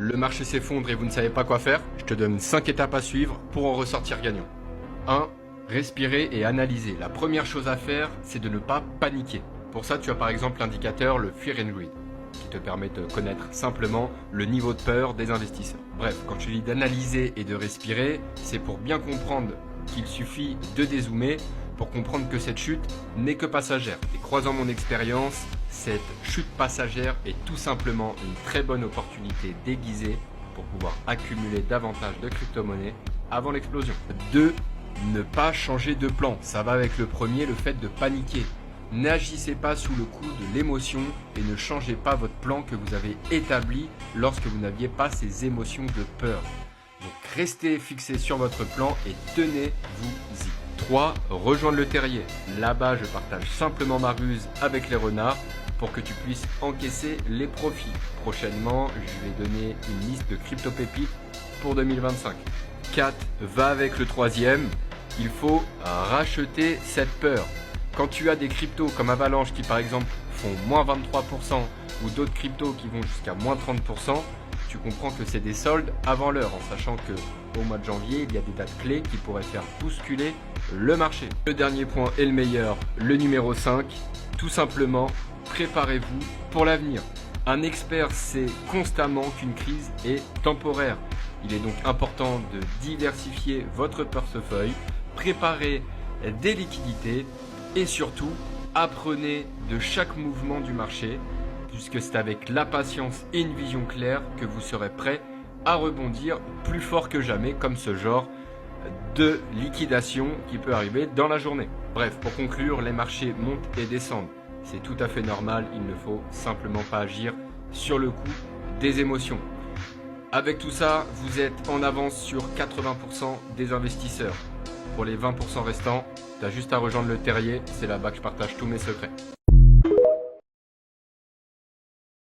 le marché s'effondre et vous ne savez pas quoi faire, je te donne 5 étapes à suivre pour en ressortir gagnant. 1. Respirer et analyser. La première chose à faire, c'est de ne pas paniquer. Pour ça, tu as par exemple l'indicateur, le Fear and Greed, qui te permet de connaître simplement le niveau de peur des investisseurs. Bref, quand je dis d'analyser et de respirer, c'est pour bien comprendre qu'il suffit de dézoomer pour comprendre que cette chute n'est que passagère. Et croisant mon expérience, cette chute passagère est tout simplement une très bonne opportunité déguisée pour pouvoir accumuler davantage de crypto-monnaies avant l'explosion. 2. Ne pas changer de plan. Ça va avec le premier, le fait de paniquer. N'agissez pas sous le coup de l'émotion et ne changez pas votre plan que vous avez établi lorsque vous n'aviez pas ces émotions de peur. Donc restez fixé sur votre plan et tenez-vous-y. 3. Rejoindre le terrier. Là-bas, je partage simplement ma ruse avec les renards pour que tu puisses encaisser les profits. Prochainement, je vais donner une liste de crypto-pépites pour 2025. 4. Va avec le troisième. Il faut racheter cette peur. Quand tu as des cryptos comme Avalanche qui par exemple font moins 23% ou d'autres cryptos qui vont jusqu'à moins 30%, tu comprends que c'est des soldes avant l'heure, en sachant que au mois de janvier, il y a des dates clés qui pourraient faire bousculer le marché. Le dernier point est le meilleur, le numéro 5, tout simplement, préparez-vous pour l'avenir. Un expert sait constamment qu'une crise est temporaire. Il est donc important de diversifier votre portefeuille, préparer des liquidités et surtout, apprenez de chaque mouvement du marché, puisque c'est avec la patience et une vision claire que vous serez prêt à rebondir plus fort que jamais, comme ce genre de liquidation qui peut arriver dans la journée. Bref, pour conclure, les marchés montent et descendent. C'est tout à fait normal, il ne faut simplement pas agir sur le coup des émotions. Avec tout ça, vous êtes en avance sur 80% des investisseurs. Pour les 20% restants, tu as juste à rejoindre le terrier, c'est là-bas que je partage tous mes secrets.